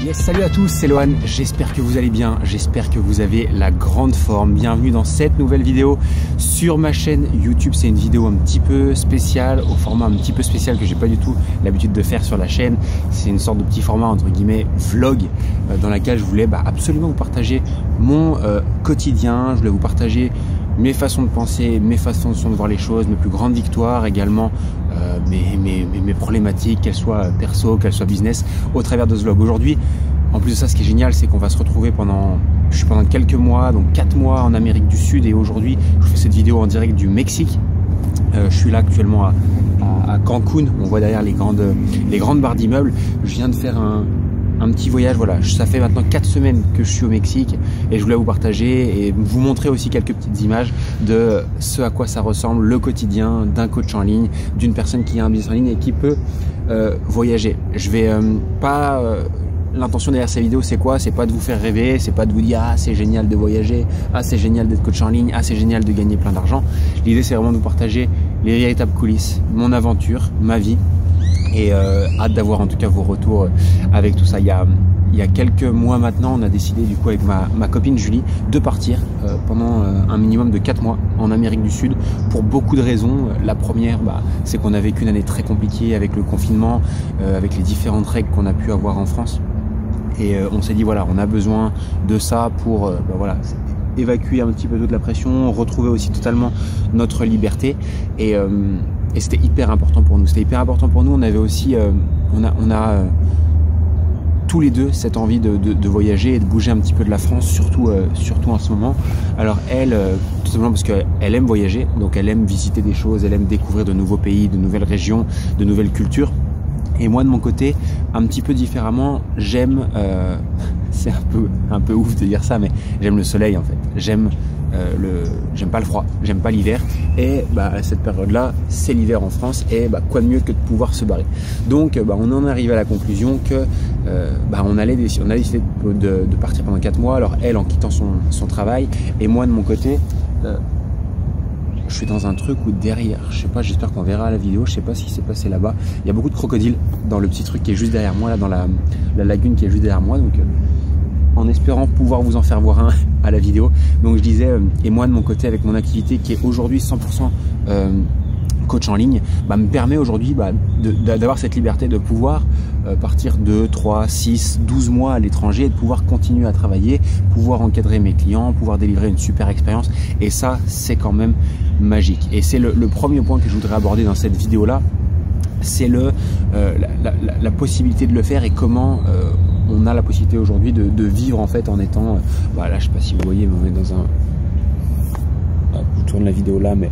Yes, salut à tous, c'est Lohan, j'espère que vous allez bien, j'espère que vous avez la grande forme. Bienvenue dans cette nouvelle vidéo sur ma chaîne YouTube. C'est une vidéo un petit peu spéciale, au format un petit peu spécial que j'ai pas du tout l'habitude de faire sur la chaîne. C'est une sorte de petit format entre guillemets vlog dans laquelle je voulais absolument vous partager mon quotidien. Je voulais vous partager mes façons de penser, mes façons de voir les choses, mes plus grandes victoires également, mes problématiques, qu'elles soient perso, qu'elles soient business, au travers de ce vlog. Aujourd'hui, en plus de ça, ce qui est génial, c'est qu'on va se retrouver pendant quelques mois, donc 4 mois en Amérique du Sud, et aujourd'hui, je fais cette vidéo en direct du Mexique. Je suis là actuellement à Cancun. On voit derrière les grandes barres d'immeubles. Je viens de faire un petit voyage, voilà, ça fait maintenant 4 semaines que je suis au Mexique et je voulais vous partager et vous montrer aussi quelques petites images de ce à quoi ça ressemble, le quotidien d'un coach en ligne, d'une personne qui a un business en ligne et qui peut voyager. Je vais pas... L'intention derrière ces vidéos, c'est quoi? C'est pas de vous faire rêver, c'est pas de vous dire ah c'est génial de voyager, ah c'est génial d'être coach en ligne, ah c'est génial de gagner plein d'argent. L'idée c'est vraiment de vous partager les véritables coulisses, mon aventure, ma vie, et hâte d'avoir en tout cas vos retours avec tout ça. Il y a quelques mois maintenant, on a décidé du coup avec ma copine Julie de partir pendant un minimum de 4 mois en Amérique du Sud pour beaucoup de raisons. La première, c'est qu'on a vécu une année très compliquée avec le confinement, avec les différentes règles qu'on a pu avoir en France. Et on s'est dit voilà, on a besoin de ça pour voilà, évacuer un petit peu toute la pression, retrouver aussi totalement notre liberté. Et c'était hyper important pour nous. C'était hyper important pour nous. On avait aussi, on a tous les deux cette envie de voyager et de bouger un petit peu de la France, surtout en ce moment. Alors elle, tout simplement parce qu'elle aime voyager, donc elle aime visiter des choses, elle aime découvrir de nouveaux pays, de nouvelles régions, de nouvelles cultures. Et moi de mon côté, un petit peu différemment, j'aime, c'est un peu ouf de dire ça, mais j'aime le soleil en fait. J'aime pas le froid, j'aime pas l'hiver. Et à cette période-là, c'est l'hiver en France. Et quoi de mieux que de pouvoir se barrer. Donc on en arrive à la conclusion que on a décidé de partir pendant 4 mois. Alors elle en quittant son travail, et moi de mon côté. Je suis dans un truc où derrière, je sais pas, j'espère qu'on verra la vidéo, je sais pas ce qui s'est passé là-bas. Il y a beaucoup de crocodiles dans le petit truc qui est juste derrière moi, là dans la lagune qui est juste derrière moi. Donc en espérant pouvoir vous en faire voir un à la vidéo. Donc je disais, et moi de mon côté avec mon activité qui est aujourd'hui 100% coach en ligne, me permet aujourd'hui d'avoir cette liberté de pouvoir partir 2, 3, 6, 12 mois à l'étranger et de pouvoir continuer à travailler, pouvoir encadrer mes clients, pouvoir délivrer une super expérience. Et ça, c'est quand même magique. Et c'est le premier point que je voudrais aborder dans cette vidéo-là, c'est la possibilité de le faire et comment on a la possibilité aujourd'hui de vivre en fait en étant, là je sais pas si vous voyez, mais on est dans un... Je tourne la vidéo là, mais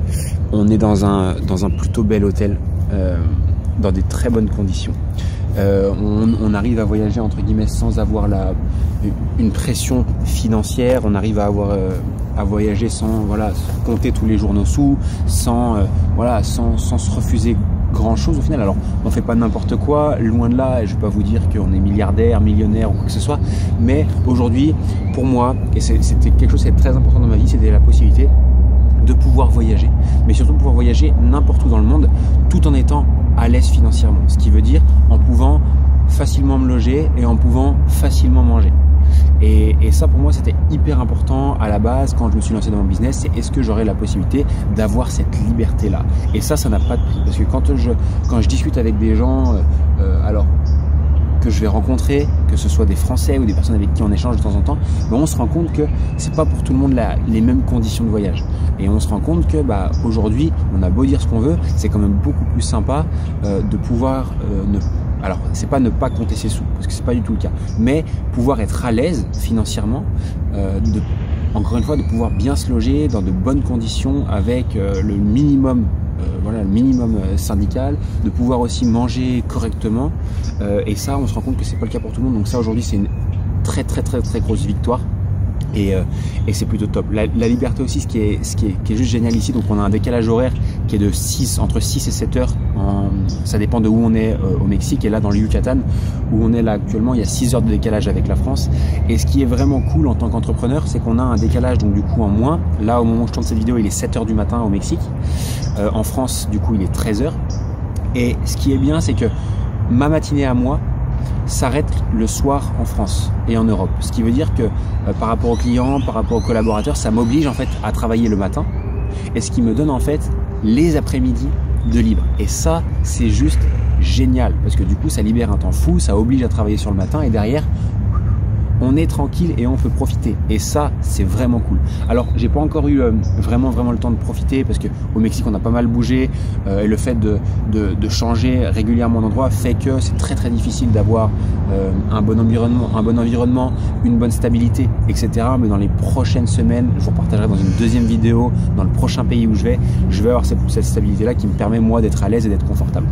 on est dans un plutôt bel hôtel, dans des très bonnes conditions. On arrive à voyager entre guillemets sans avoir une pression financière. On arrive à voyager sans compter tous les jours nos sous, sans se refuser grand chose au final. Alors on fait pas n'importe quoi, loin de là, et je vais pas vous dire qu'on est milliardaire, millionnaire ou quoi que ce soit, mais aujourd'hui pour moi, et c'était quelque chose qui est très important dans ma vie, c'était la possibilité de pouvoir voyager, mais surtout pouvoir voyager n'importe où dans le monde tout en étant à l'aise financièrement, ce qui veut dire en pouvant facilement me loger et en pouvant facilement manger. Et ça pour moi c'était hyper important à la base quand je me suis lancé dans mon business, c'est est-ce que j'aurais la possibilité d'avoir cette liberté là. Et ça n'a pas de prix, parce que quand je discute avec des gens alors que je vais rencontrer, que ce soit des Français ou des personnes avec qui on échange de temps en temps, on se rend compte que c'est pas pour tout le monde les mêmes conditions de voyage. Et on se rend compte que aujourd'hui, on a beau dire ce qu'on veut, c'est quand même beaucoup plus sympa de pouvoir alors c'est pas ne pas compter ses sous, parce que c'est pas du tout le cas, mais pouvoir être à l'aise financièrement, encore une fois, de pouvoir bien se loger dans de bonnes conditions avec le minimum. Le minimum syndical, de pouvoir aussi manger correctement, et ça on se rend compte que c'est pas le cas pour tout le monde. Donc ça aujourd'hui c'est une très grosse victoire, et c'est plutôt top. La liberté aussi, ce qui est juste génial ici, donc on a un décalage horaire qui est de entre 6 et 7 heures, ça dépend de où on est au Mexique, et là dans le Yucatan où on est là actuellement, il y a 6 heures de décalage avec la France. Et ce qui est vraiment cool en tant qu'entrepreneur, c'est qu'on a un décalage donc du coup en moins. Là au moment où je tourne cette vidéo, il est 7 heures du matin au Mexique. En France du coup il est 13 heures. Et ce qui est bien, c'est que ma matinée à moi, s'arrête le soir en France et en Europe. Ce qui veut dire que par rapport aux clients, par rapport aux collaborateurs, ça m'oblige en fait à travailler le matin et ce qui me donne en fait les après-midi de libre. Et ça, c'est juste génial parce que du coup, ça libère un temps fou, ça oblige à travailler sur le matin et derrière, on est tranquille et on peut profiter. Et ça, c'est vraiment cool. Alors, j'ai pas encore eu vraiment le temps de profiter parce que au Mexique, on a pas mal bougé et le fait de changer régulièrement d'endroit fait que c'est très difficile d'avoir un bon environnement, une bonne stabilité, etc. Mais dans les prochaines semaines, je vous partagerai dans une deuxième vidéo, dans le prochain pays où je vais avoir cette stabilité-là qui me permet moi d'être à l'aise et d'être confortable.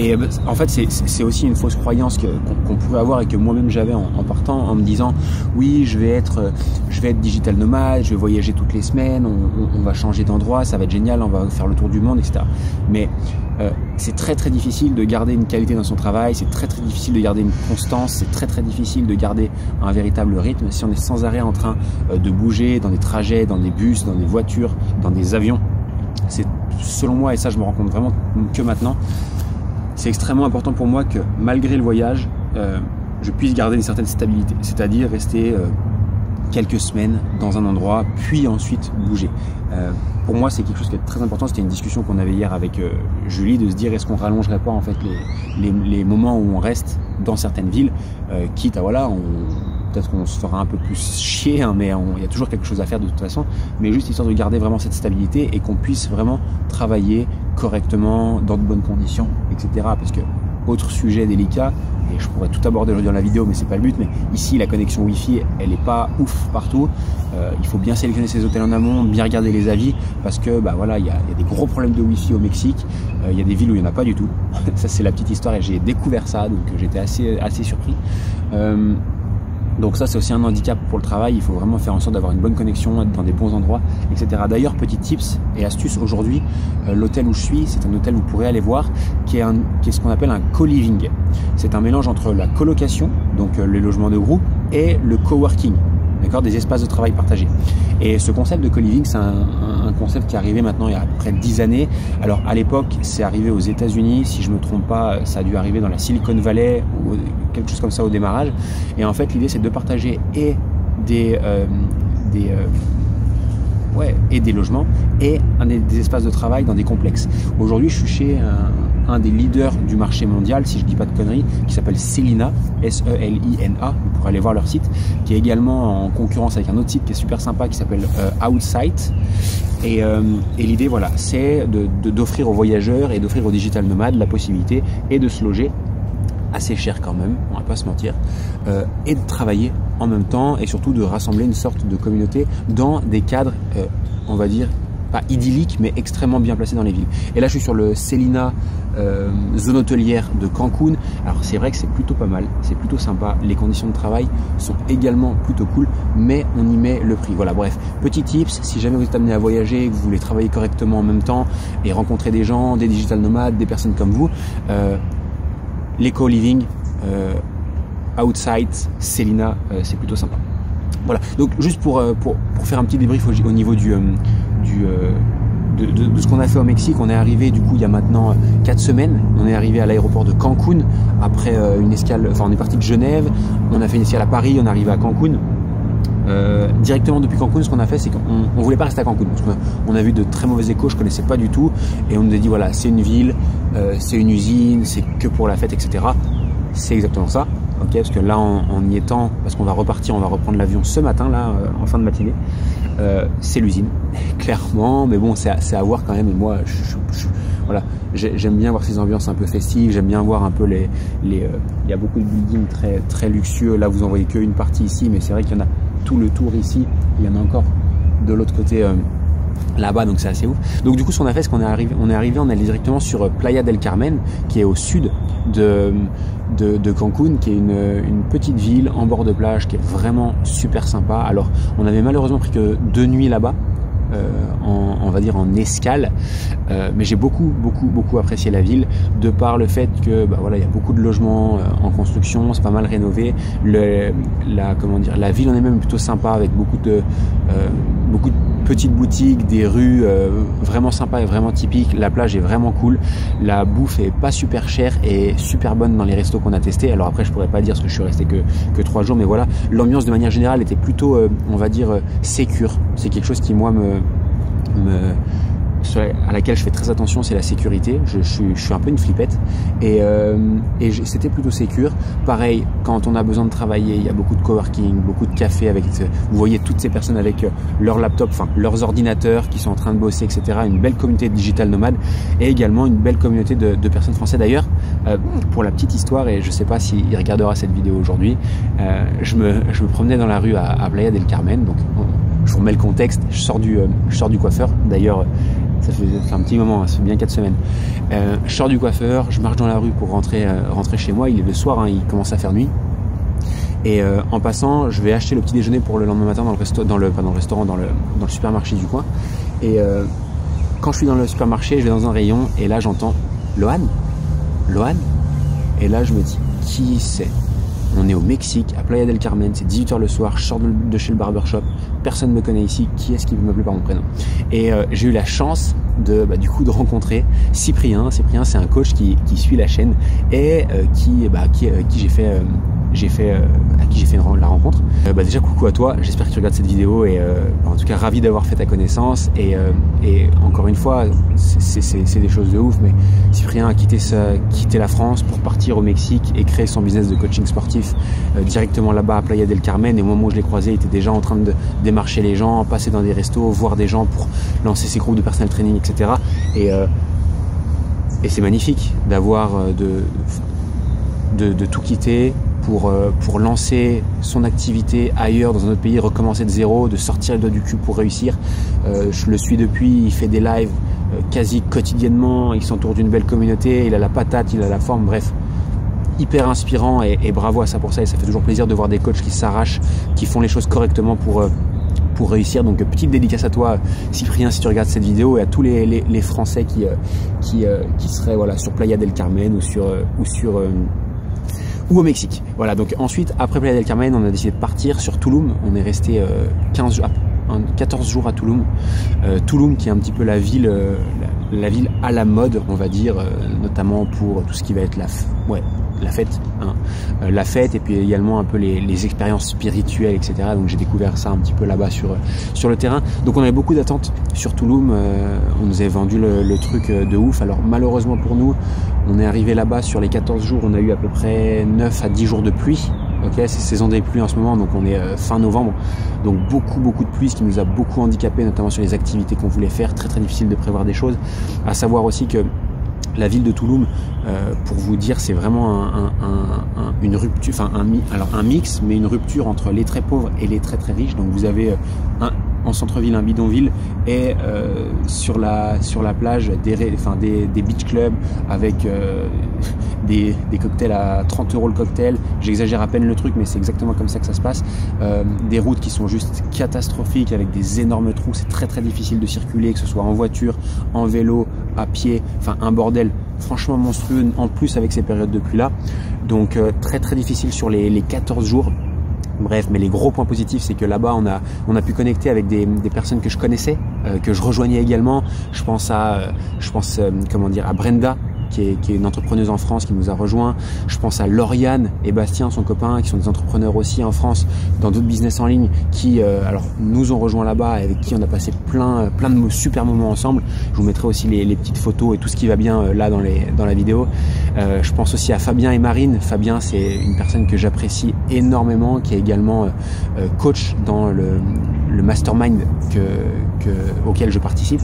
Et en fait, c'est aussi une fausse croyance qu'on pourrait avoir et que moi-même j'avais en partant, en me disant oui, je vais être digital nomade, je vais voyager toutes les semaines, on va changer d'endroit, ça va être génial, on va faire le tour du monde, etc. Mais c'est très difficile de garder une qualité dans son travail, c'est très difficile de garder une constance, c'est très difficile de garder un véritable rythme si on est sans arrêt en train de bouger dans des trajets, dans des bus, dans des voitures, dans des avions. C'est selon moi, et ça je me rends compte vraiment que maintenant, c'est extrêmement important pour moi que malgré le voyage, je puisse garder une certaine stabilité, c'est-à-dire rester quelques semaines dans un endroit, puis ensuite bouger. Pour moi, c'est quelque chose qui est très important. C'était une discussion qu'on avait hier avec Julie, de se dire est-ce qu'on rallongerait pas en fait les moments où on reste dans certaines villes, quitte à voilà, peut-être qu'on se fera un peu plus chier, hein, mais il y a toujours quelque chose à faire de toute façon, mais juste histoire de garder vraiment cette stabilité et qu'on puisse vraiment travailler correctement, dans de bonnes conditions, etc. Parce que, autre sujet délicat, et je pourrais tout aborder aujourd'hui dans la vidéo, mais c'est pas le but, mais ici la connexion Wi-Fi, elle est pas ouf partout. Il faut bien sélectionner ses hôtels en amont, bien regarder les avis, parce que bah voilà, il y a des gros problèmes de Wi-Fi au Mexique. Il y a des villes où il n'y en a pas du tout. Ça c'est la petite histoire et j'ai découvert ça, donc j'étais assez surpris. Donc ça c'est aussi un handicap pour le travail, il faut vraiment faire en sorte d'avoir une bonne connexion, être dans des bons endroits, etc. D'ailleurs, petit tips et astuce, aujourd'hui, l'hôtel où je suis, c'est un hôtel où vous pourrez aller voir, qui est ce qu'on appelle un co-living. C'est un mélange entre la colocation, donc les logements de groupe, et le coworking, d'accord, des espaces de travail partagés. Et ce concept de co-living, c'est un concept qui est arrivé maintenant il y a près de 10 années. Alors à l'époque, c'est arrivé aux États-Unis, si je me trompe pas, ça a dû arriver dans la Silicon Valley ou quelque chose comme ça au démarrage. Et en fait, l'idée c'est de partager et des logements et des espaces de travail dans des complexes. Aujourd'hui, je suis chez un des leaders du marché mondial, si je dis pas de conneries, qui s'appelle Selina, S-E-L-I-N-A, vous pourrez aller voir leur site, qui est également en concurrence avec un autre site qui est super sympa, qui s'appelle Outsite. Et l'idée, voilà, c'est d'offrir aux voyageurs et d'offrir aux digital nomades la possibilité et de se loger assez cher quand même, on va pas se mentir, et de travailler en même temps et surtout de rassembler une sorte de communauté dans des cadres, on va dire, pas idylliques mais extrêmement bien placés dans les villes. Et là je suis sur le Selina zone hôtelière de Cancun. Alors c'est vrai que c'est plutôt pas mal, c'est plutôt sympa, les conditions de travail sont également plutôt cool, mais on y met le prix. Voilà, bref, petit tips, si jamais vous êtes amené à voyager, que vous voulez travailler correctement en même temps et rencontrer des gens, des digital nomades, des personnes comme vous, les co-living, Outside, Selina, c'est plutôt sympa. Voilà, donc juste pour faire un petit débrief au niveau de ce qu'on a fait au Mexique, on est arrivé du coup il y a maintenant 4 semaines, on est arrivé à l'aéroport de Cancun après une escale, enfin on est parti de Genève, on a fait une escale à Paris, on est arrivé à Cancun. Directement depuis Cancun, ce qu'on a fait, c'est qu'on voulait pas rester à Cancun parce qu'on a vu de très mauvais échos, je connaissais pas du tout, et on nous a dit voilà, c'est une ville, c'est une usine, c'est que pour la fête, etc. C'est exactement ça, ok, parce que là en y étant, parce qu'on va repartir, on va reprendre l'avion ce matin là, en fin de matinée, c'est l'usine, clairement, mais bon, c'est à voir quand même. Et moi, voilà, j'aime bien voir ces ambiances un peu festives, j'aime bien voir un peu il y a beaucoup de buildings très luxueux. Là, vous en voyez qu'une partie ici, mais c'est vrai qu'il y en a tout le tour ici, il y en a encore de l'autre côté là-bas, donc c'est assez ouf. Donc du coup, ce qu'on a fait, c'est qu'on est arrivé, on est allé directement sur Playa del Carmen, qui est au sud de Cancun, qui est une petite ville en bord de plage, qui est vraiment super sympa. Alors, on avait malheureusement pris que 2 nuits là-bas, on va dire en escale, mais j'ai beaucoup apprécié la ville de par le fait que voilà, il y a beaucoup de logements en construction, c'est pas mal rénové, la ville en elle-même est plutôt sympa avec beaucoup de petites boutiques, des rues vraiment sympas et vraiment typiques. La plage est vraiment cool, la bouffe est pas super chère et super bonne dans les restos qu'on a testés. Alors après je pourrais pas dire parce que je suis resté que 3 jours, mais voilà, l'ambiance de manière générale était plutôt on va dire sécure. C'est quelque chose qui moi à laquelle je fais très attention, c'est la sécurité. Je suis un peu une flippette et c'était plutôt sécure. Pareil, quand on a besoin de travailler, il y a beaucoup de coworking, beaucoup de cafés avec, vous voyez toutes ces personnes avec leur laptop, enfin leurs ordinateurs qui sont en train de bosser, etc. Une belle communauté de digital nomades et également une belle communauté de personnes françaises. D'ailleurs, pour la petite histoire, et je sais pas s'il regardera cette vidéo aujourd'hui, je me promenais dans la rue à Playa del Carmen, donc je vous remets le contexte, je sors du coiffeur. D'ailleurs, ça fait un petit moment, ça fait bien 4 semaines. Je sors du coiffeur, je marche dans la rue pour rentrer chez moi. Il est le soir, il commence à faire nuit. Et en passant, je vais acheter le petit déjeuner pour le lendemain matin dans le supermarché du coin. Et quand je suis dans le supermarché, je vais dans un rayon et là j'entends Lohan. Et là je me dis, qui c'est? On est au Mexique, à Playa del Carmen, c'est 18h le soir, je sors de chez le barbershop, personne ne me connaît ici, qui est-ce qui veut m'appeler par mon prénom? Et j'ai eu la chance de rencontrer Cyprien. Cyprien, c'est un coach qui suit la chaîne et à qui j'ai fait la rencontre. Déjà coucou à toi, j'espère que tu regardes cette vidéo et en tout cas ravi d'avoir fait ta connaissance et encore une fois c'est des choses de ouf, mais Cyprien a quitté la France pour partir au Mexique et créer son business de coaching sportif directement là-bas à Playa del Carmen, et au moment où je l'ai croisé il était déjà en train de démarcher les gens, passer dans des restos, voir des gens pour lancer ses groupes de personal training, etc. Et c'est magnifique d'avoir de tout quitter pour lancer son activité ailleurs dans un autre pays, recommencer de zéro, de sortir le doigt du cul pour réussir. Je le suis depuis, il fait des lives quasi quotidiennement, il s'entoure d'une belle communauté, il a la patate, il a la forme, bref, hyper inspirant et bravo à ça pour ça, et ça fait toujours plaisir de voir des coachs qui s'arrachent, qui font les choses correctement pour réussir. Donc petite dédicace à toi Cyprien si tu regardes cette vidéo, et à tous les Français qui seraient voilà, sur Playa del Carmen ou au Mexique. Voilà, donc ensuite, après Playa del Carmen, on a décidé de partir sur Tulum. On est resté 14 jours à Tulum. Tulum qui est un petit peu la ville à la mode, on va dire, notamment pour tout ce qui va être la fête. La fête, et puis également un peu les expériences spirituelles, etc. Donc j'ai découvert ça un petit peu là-bas sur le terrain. Donc on avait beaucoup d'attentes sur Tulum. On nous avait vendu le truc de ouf. Alors malheureusement pour nous, on est arrivé là-bas, sur les 14 jours, on a eu à peu près 9 à 10 jours de pluie. Ok, c'est saison des pluies en ce moment, donc on est fin novembre. Donc beaucoup de pluie, ce qui nous a beaucoup handicapé, notamment sur les activités qu'on voulait faire. Très difficile de prévoir des choses. À savoir aussi que la ville de Tulum, pour vous dire, c'est vraiment une rupture, enfin un mix, mais une rupture entre les très pauvres et les très riches. Donc vous avez en centre-ville un bidonville, et sur la plage des beach clubs avec des cocktails à 30 € le cocktail. J'exagère à peine le truc, mais c'est exactement comme ça que ça se passe. Des routes qui sont juste catastrophiques avec des énormes trous. C'est très difficile de circuler, que ce soit en voiture, en vélo, à pied, enfin un bordel franchement monstrueux, en plus avec ces périodes de pluie là. Donc très difficile sur les 14 jours. Bref, mais les gros points positifs, c'est que là-bas on a pu connecter avec des personnes que je connaissais, que je rejoignais également. Je pense à Brenda, qui est une entrepreneuse en France qui nous a rejoint. Je pense à Lauriane et Bastien, son copain, qui sont des entrepreneurs aussi en France dans d'autres business en ligne, qui nous ont rejoint là-bas et avec qui on a passé plein de super moments ensemble. Je vous mettrai aussi les petites photos et tout ce qui va bien là dans la vidéo. Je pense aussi à Fabien et Marine. Fabien, c'est une personne que j'apprécie énormément, qui est également coach dans le mastermind auquel je participe.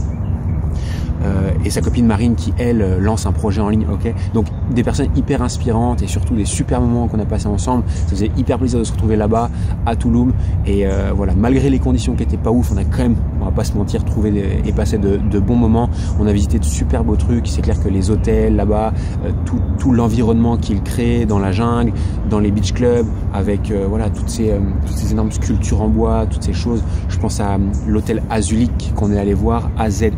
Et sa copine Marine qui elle lance un projet en ligne. Ok, donc des personnes hyper inspirantes et surtout des super moments qu'on a passés ensemble. Ça faisait hyper plaisir de se retrouver là-bas à Tulum, et voilà, malgré les conditions qui étaient pas ouf, on a quand même on va pas se mentir, trouver et passer de bons moments. On a visité de super beaux trucs. C'est clair que les hôtels là-bas, tout l'environnement qu'ils créent dans la jungle, dans les beach clubs, avec voilà toutes ces énormes sculptures en bois, toutes ces choses. Je pense à l'hôtel Azulik qu'on est allé voir, AZULIK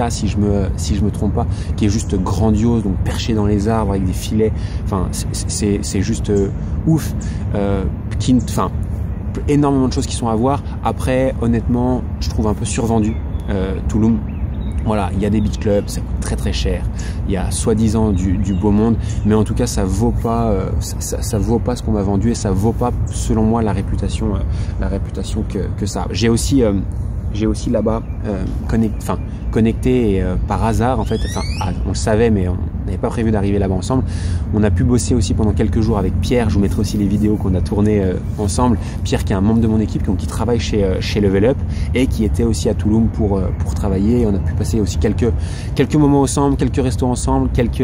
si je me trompe pas, qui est juste grandiose, donc perché dans les arbres avec des filets. Enfin, c'est juste ouf. Enfin, énormément de choses qui sont à voir. Après, honnêtement, je trouve un peu survendu Tulum. Voilà, il y a des beach clubs, ça coûte très très cher. Il y a soi-disant du beau monde, mais en tout cas, ça vaut pas, ça vaut pas ce qu'on m'a vendu et ça vaut pas, selon moi, la réputation que ça a. J'ai aussi là-bas connecté et, par hasard en fait. Enfin, on le savait, mais on n'avait pas prévu d'arriver là-bas ensemble. On a pu bosser aussi pendant quelques jours avec Pierre. Je vous mettrai aussi les vidéos qu'on a tournées ensemble. Pierre, qui est un membre de mon équipe, qui travaille chez Level Up et qui était aussi à Tulum pour travailler. On a pu passer aussi quelques moments ensemble, quelques restos ensemble, quelques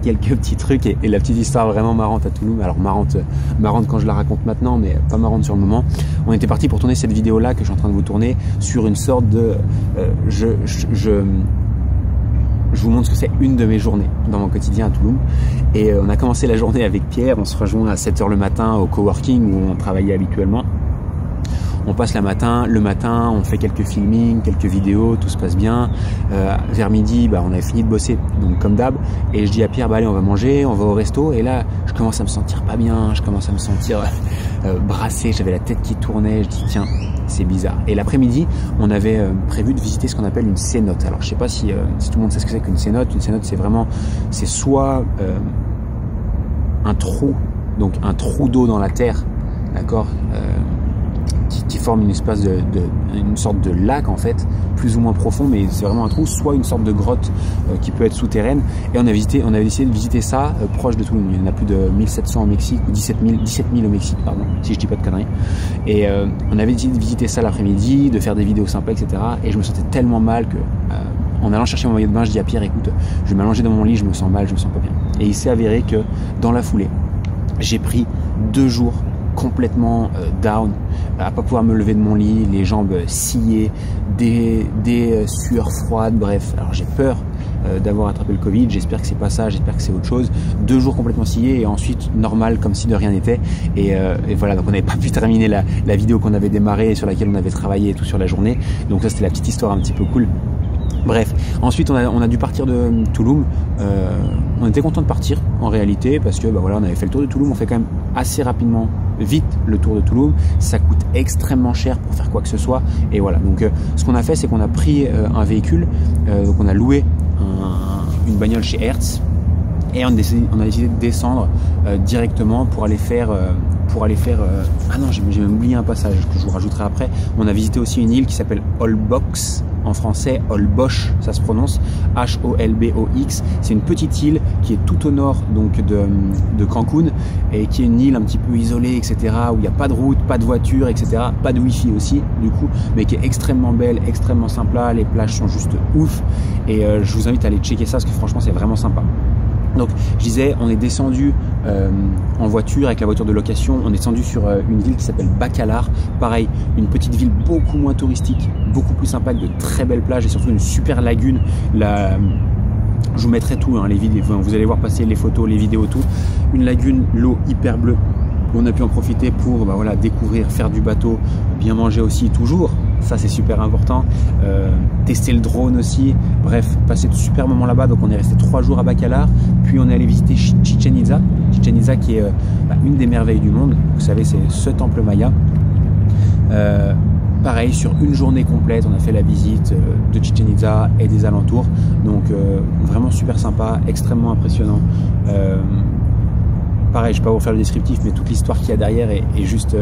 petits trucs et la petite histoire vraiment marrante à Tulum. Alors marrante quand je la raconte maintenant, mais pas marrante sur le moment. On était parti pour tourner cette vidéo là que je suis en train de vous tourner sur une sorte de je vous montre ce que c'est une de mes journées dans mon quotidien à Tulum. Et on a commencé la journée avec Pierre. On se rejoint à 7 h le matin au coworking où on travaillait habituellement. On passe le matin, on fait quelques filmings, quelques vidéos, tout se passe bien. Vers midi, on avait fini de bosser, donc comme d'hab. Et je dis à Pierre, allez, on va manger, on va au resto. Et là, je commence à me sentir pas bien, je commence à me sentir brassé. J'avais la tête qui tournait. Je dis, tiens, c'est bizarre. Et l'après-midi, on avait prévu de visiter ce qu'on appelle une cénote. Alors, je sais pas si tout le monde sait ce que c'est qu'une cénote. Une cénote, c'est soit un trou d'eau dans la terre, d'accord, qui forme une espèce une sorte de lac en fait, plus ou moins profond, mais c'est vraiment un trou, soit une sorte de grotte qui peut être souterraine. Et on avait décidé de visiter ça proche de Tulum. Il y en a plus de 1700 au Mexique, ou 17 000 au Mexique, pardon, si je dis pas de conneries. Et on avait décidé de visiter ça l'après-midi, de faire des vidéos sympas, etc. Et je me sentais tellement mal que en allant chercher mon maillot de bain, je dis à Pierre, écoute, je vais m'allonger dans mon lit, je me sens mal, je me sens pas bien. Et il s'est avéré que dans la foulée, j'ai pris 2 jours complètement down, à pas pouvoir me lever de mon lit, les jambes sciées, des sueurs froides, bref. Alors j'ai peur d'avoir attrapé le Covid, j'espère que c'est pas ça, j'espère que c'est autre chose. 2 jours complètement sciés et ensuite normal comme si de rien n'était. Et voilà, donc on n'avait pas pu terminer la vidéo qu'on avait démarrée et sur laquelle on avait travaillé et tout sur la journée. Donc ça c'était la petite histoire un petit peu cool. Bref, ensuite on a dû partir de Tulum. On était content de partir en réalité parce que voilà, on avait fait le tour de Tulum. On fait quand même assez rapidement, vite le tour de Tulum. Ça coûte extrêmement cher pour faire quoi que ce soit. Et voilà, donc ce qu'on a fait, c'est qu'on a pris un véhicule. Donc on a loué une bagnole chez Hertz et on a décidé de descendre directement pour aller faire ah non, j'ai même oublié un passage que je vous rajouterai après. On a visité aussi une île qui s'appelle Holbox, en français Holbox, ça se prononce Holbox. C'est une petite île qui est tout au nord donc de Cancun et qui est une île un petit peu isolée, etc., où il n'y a pas de route, pas de voiture, etc., pas de wifi aussi du coup, mais qui est extrêmement belle, extrêmement sympa. Les plages sont juste ouf et je vous invite à aller checker ça parce que franchement c'est vraiment sympa. Donc je disais, on est descendu en voiture avec la voiture de location, on est descendu sur une ville qui s'appelle Bacalar. Pareil, une petite ville beaucoup moins touristique, beaucoup plus sympa, avec de très belles plages et surtout une super lagune. Je vous mettrai tout, les vidéos, vous allez voir passer les photos, les vidéos, tout. Une lagune, l'eau hyper bleue. On a pu en profiter pour voilà, découvrir, faire du bateau, bien manger aussi toujours, ça c'est super important, tester le drone aussi, bref, passer de super moments là-bas. Donc on est resté 3 jours à Bacalar, puis on est allé visiter Chichen Itza qui est une des merveilles du monde. Vous savez, c'est ce temple maya. Pareil, sur une journée complète, on a fait la visite de Chichen Itza et des alentours, donc vraiment super sympa, extrêmement impressionnant. Pareil, je ne vais pas vous faire le descriptif, mais toute l'histoire qu'il y a derrière est juste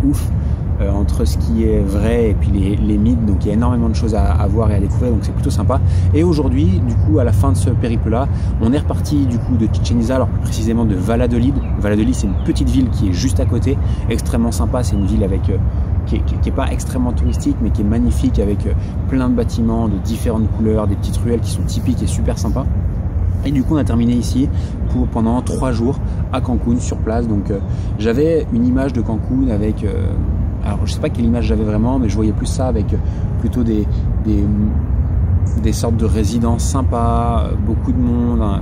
ouf, entre ce qui est vrai et puis les mythes. Donc il y a énormément de choses à voir et à découvrir, donc c'est plutôt sympa. Et aujourd'hui, du coup, à la fin de ce périple-là, on est reparti du coup de Chichen Itza, alors plus précisément de Valladolid. Valladolid, c'est une petite ville qui est juste à côté, extrêmement sympa. C'est une ville avec qui est pas extrêmement touristique, mais qui est magnifique, avec plein de bâtiments de différentes couleurs, des petites ruelles qui sont typiques et super sympas. Et du coup on a terminé ici pendant 3 jours à Cancun sur place. Donc j'avais une image de Cancun avec alors je sais pas quelle image j'avais vraiment, mais je voyais plus ça avec plutôt des sortes de résidences sympas, beaucoup de monde, hein,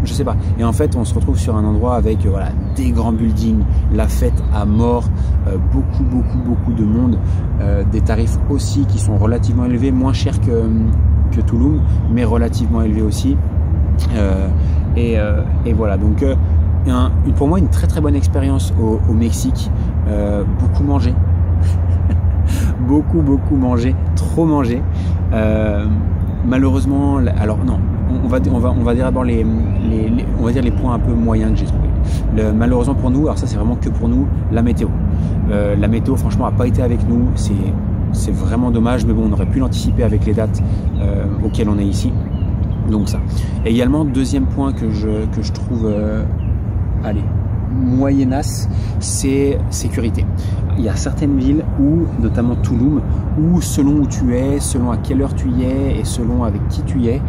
je sais pas. Et en fait, on se retrouve sur un endroit avec voilà, des grands buildings, la fête à mort, beaucoup de monde, des tarifs aussi qui sont relativement élevés, moins chers que Tulum, mais relativement élevés aussi. Et voilà, donc pour moi une très bonne expérience au Mexique, beaucoup mangé. beaucoup mangé, trop mangé. Malheureusement, alors non, on va dire d'abord les points un peu moyens que j'ai trouvés. Malheureusement pour nous, alors ça c'est vraiment que pour nous, la météo. La météo franchement a pas été avec nous, c'est vraiment dommage, mais bon, on aurait pu l'anticiper avec les dates auxquelles on est ici. Donc ça. Et également, deuxième point que je trouve moyennasse, c'est sécurité. Il y a certaines villes où, notamment Tulum, où selon où tu es, selon à quelle heure tu y es et selon avec qui tu y es,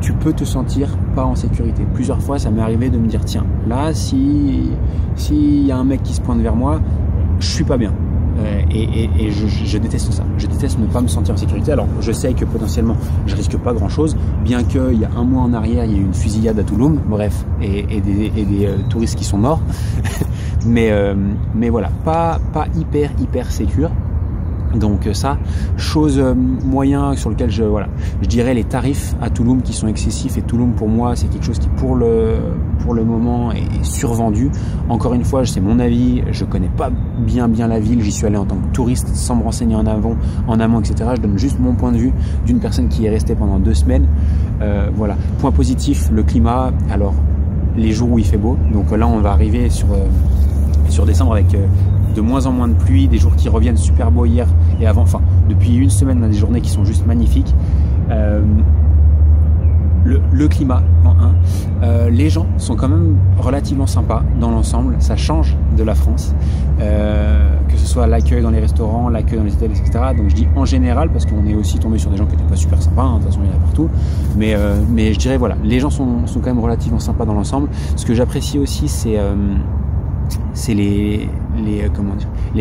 tu peux te sentir pas en sécurité. Plusieurs fois, ça m'est arrivé de me dire, tiens, là, s'il y a un mec qui se pointe vers moi, je suis pas bien. Et je déteste ça. Je déteste ne pas me sentir en sécurité. Alors, je sais que potentiellement, je risque pas grand-chose, bien qu'il y a un mois en arrière, il y a eu une fusillade à Tulum, bref, et des touristes qui sont morts. mais voilà, pas hyper sécure. Donc ça, chose moyen sur lequel je dirais les tarifs à Tulum qui sont excessifs, et Tulum pour moi c'est quelque chose qui pour le moment est survendu. Encore une fois, c'est mon avis, je connais pas bien la ville, j'y suis allé en tant que touriste sans me renseigner en amont, etc. Je donne juste mon point de vue d'une personne qui est restée pendant 2 semaines. Voilà. Point positif, le climat. Alors les jours où il fait beau, donc là on va arriver sur décembre avec de moins en moins de pluie, des jours qui reviennent super beaux hier et avant, enfin depuis une semaine on a des journées qui sont juste magnifiques. Le climat en les gens sont quand même relativement sympas dans l'ensemble, ça change de la France, que ce soit l'accueil dans les restaurants, l'accueil dans les hôtels, etc. Donc je dis en général parce qu'on est aussi tombé sur des gens qui n'étaient pas super sympas, de toute façon il y en a partout, mais je dirais voilà, les gens sont quand même relativement sympas dans l'ensemble. Ce que j'apprécie aussi c'est les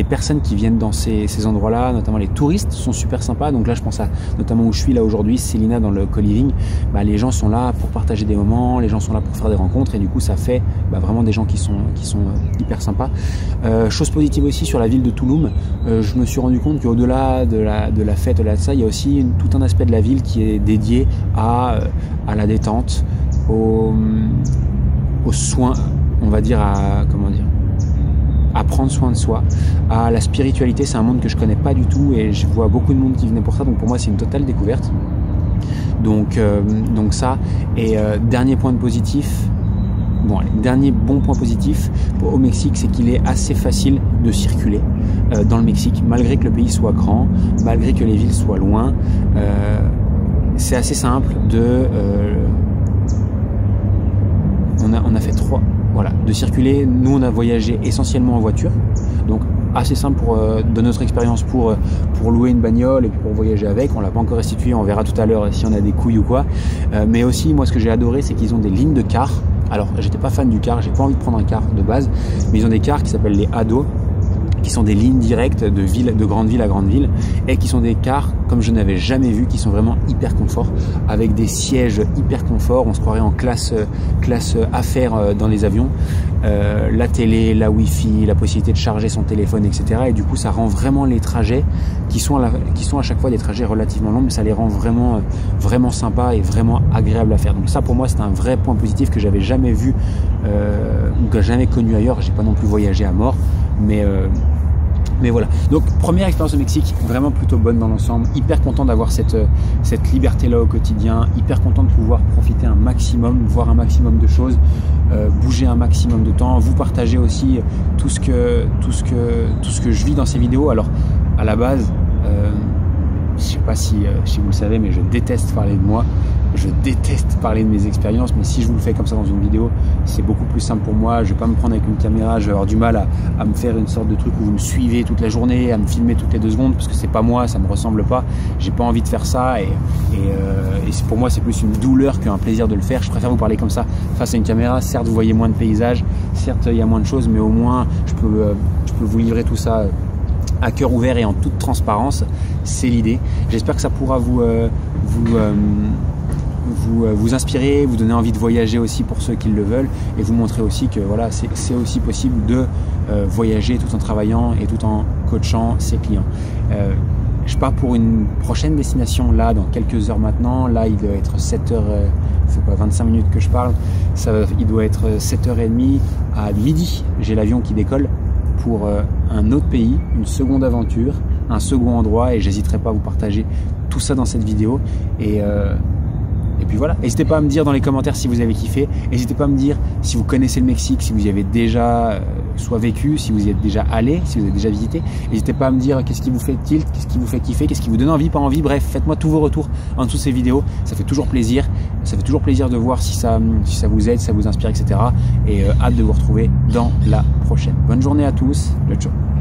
personnes qui viennent dans ces endroits-là, notamment les touristes, sont super sympas. Donc là, je pense à notamment où je suis là aujourd'hui, Célina dans le co-living. Les gens sont là pour partager des moments, les gens sont là pour faire des rencontres, et du coup, ça fait vraiment des gens qui sont hyper sympas. Chose positive aussi sur la ville de Tulum, je me suis rendu compte qu'au-delà de la fête, au-delà de ça, il y a aussi tout un aspect de la ville qui est dédié à la détente, aux soins, on va dire à prendre soin de soi, à la spiritualité. C'est un monde que je connais pas du tout et je vois beaucoup de monde qui venait pour ça, donc pour moi c'est une totale découverte. Donc ça, et dernier point de positif, dernier bon point positif au Mexique, c'est qu'il est assez facile de circuler dans le Mexique, malgré que le pays soit grand, malgré que les villes soient loin. C'est assez simple on a fait de circuler. Nous on a voyagé essentiellement en voiture, donc assez simple de notre expérience pour louer une bagnole et puis pour voyager avec. On l'a pas encore restitué, on verra tout à l'heure si on a des couilles ou quoi. Mais aussi moi ce que j'ai adoré, c'est qu'ils ont des lignes de cars. Alors j'étais pas fan du car, j'ai pas envie de prendre un car de base, mais ils ont des cars qui s'appellent les ADO, qui sont des lignes directes de grande ville à grande ville, et qui sont des cars comme je n'avais jamais vu, qui sont vraiment hyper confort, avec des sièges hyper confort. On se croirait en classe affaires dans les avions. La télé, la wifi, la possibilité de charger son téléphone, etc. Et du coup ça rend vraiment les trajets qui sont à chaque fois des trajets relativement longs, mais ça les rend vraiment sympas et vraiment agréables à faire. Donc ça pour moi c'est un vrai point positif que j'avais jamais vu ou que jamais connu ailleurs. J'ai pas non plus voyagé à mort, mais voilà. Donc première expérience au Mexique, vraiment plutôt bonne dans l'ensemble. Hyper content d'avoir cette liberté là au quotidien, hyper content de pouvoir profiter un maximum, voir un maximum de choses, bouger un maximum de temps, vous partager aussi tout ce que je vis dans ces vidéos. Alors à la base, je sais pas si vous le savez, mais je déteste parler de moi, je déteste parler de mes expériences, mais si je vous le fais comme ça dans une vidéo, c'est beaucoup plus simple pour moi. Je vais pas me prendre avec une caméra, je vais avoir du mal à me faire une sorte de truc où vous me suivez toute la journée, à me filmer toutes les 2 secondes, parce que c'est pas moi, ça me ressemble pas, j'ai pas envie de faire ça, et pour moi c'est plus une douleur qu'un plaisir de le faire. Je préfère vous parler comme ça face à une caméra. Certes vous voyez moins de paysages, certes il y a moins de choses, mais au moins je peux vous livrer tout ça à cœur ouvert et en toute transparence, c'est l'idée. J'espère que ça pourra vous inspirer, vous donner envie de voyager aussi pour ceux qui le veulent et vous montrer aussi que voilà, c'est aussi possible de voyager tout en travaillant et tout en coachant ses clients. Je pars pour une prochaine destination là dans quelques heures maintenant. Là il doit être 7h, c'est pas 25 minutes que je parle, il doit être 7h30 à midi. J'ai l'avion qui décolle pour un autre pays, une seconde aventure, un second endroit et j'hésiterai pas à vous partager tout ça dans cette vidéo et puis voilà, n'hésitez pas à me dire dans les commentaires si vous avez kiffé, n'hésitez pas à me dire si vous connaissez le Mexique, si vous y avez déjà soit vécu, si vous y êtes déjà allé, si vous avez déjà visité, n'hésitez pas à me dire qu'est-ce qui vous fait tilt, qu'est-ce qui vous fait kiffer, qu'est-ce qui vous donne envie, pas envie, bref, faites-moi tous vos retours en dessous de ces vidéos, ça fait toujours plaisir de voir si ça vous aide, si ça vous inspire, etc. Et hâte de vous retrouver dans la prochaine. Bonne journée à tous, ciao ciao.